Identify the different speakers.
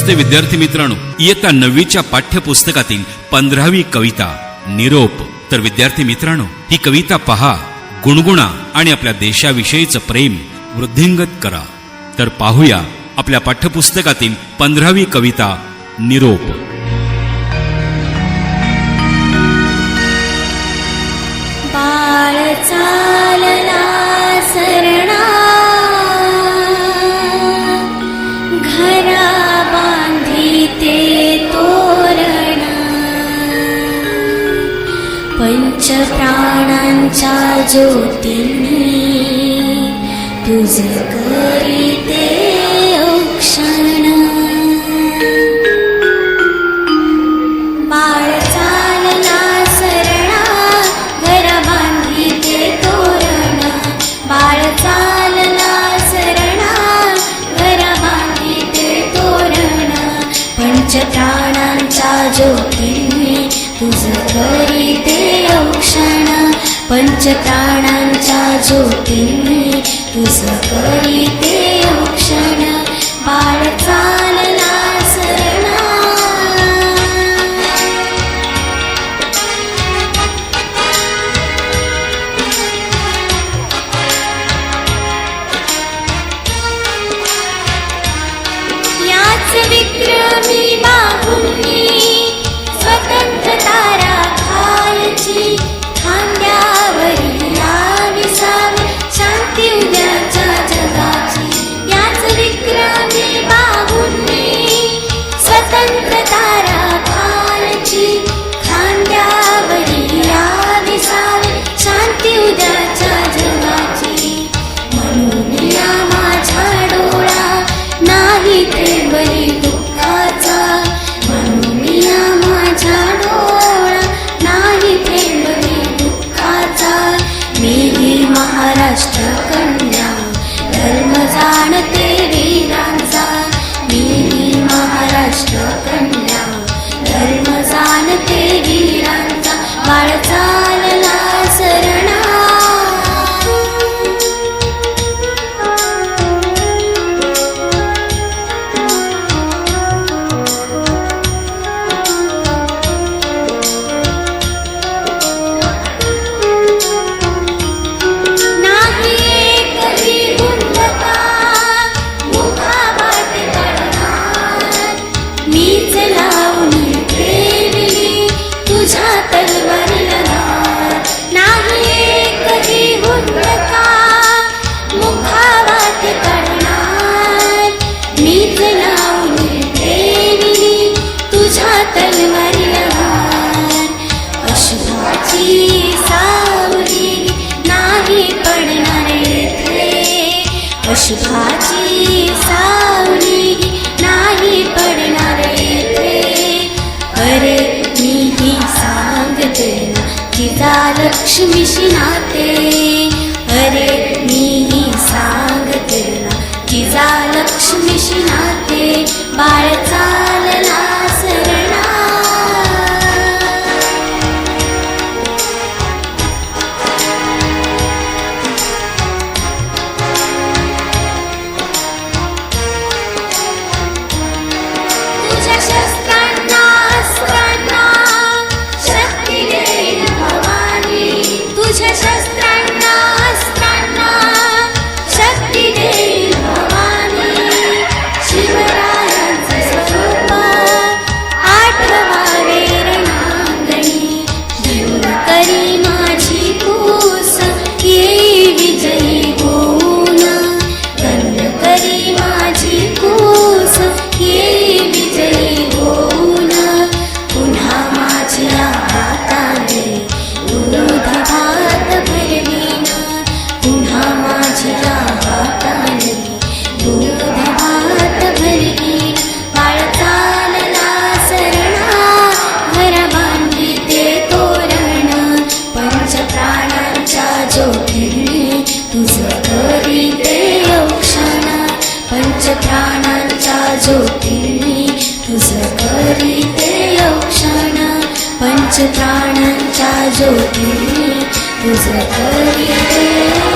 Speaker 1: नमस्ते विद्यार्थी मित्रांनो, इयत्ता 9वीच्या पाठ्यपुस्तकातील 15वी कविता निरोप. तर विद्यार्थी मित्रांनो, ही कविता पहा, गुणगुणा आणि आपल्या देशाविषयीचं प्रेम वृद्धिंगत करा. तर पाहूया आपल्या पाठ्यपुस्तकातील 15वी कविता निरोप.
Speaker 2: बाळ चालला सरणा, घरा बांधिते तोरण, पंच प्राणांच्या ज्योतींनी तुझ करीते औक्षण. बाळ चालला सरणा, घरा बांधिते तोरण, बाळ चालला सरणा, घरा बांधिते तोरण, पंच प्राणांच्या ज्योतींनी तुझ करीते औक्षण, पंच प्राणांच्या ज्योतींनी तुझ करीते औक्षण. बाळ चालला सरणा. याच विक्रमी बाहूंनी स्वतंत्रता राखायची, खांद्यावरी विसावी शांती उद्याच्या जगाची. याच विक्रमी बाहूंनी स्वतंत्रता राखायची, खांद्यावरी विसावी शांती उद्याच्या जगाची. म्हणून या माझ्या डोळा नाही थेंबही दुःखाचा, म्हणून या माझ्या डोळा नाही थेंबही दुःखाचा. मीही महाराष्ट्र कन्या धर्म जाणते वीरांचा, मीही महाराष्ट्र कन्या धर्म जाणते वीरांचा. बाळ चालला सरणा. अशुभाची सावली नाही पडणार येथे. अरे मीही सांगते ना जिजा लक्ष्मीशी नाते, अरे मीही सांगते ना जिजा लक्ष्मीशी नाते. बाळ चालला सरणा. प्राणांच्या ज्योतींनी तुझ करीते औक्षण, पंच प्राणांच्या ज्योतींनी तुझ करीते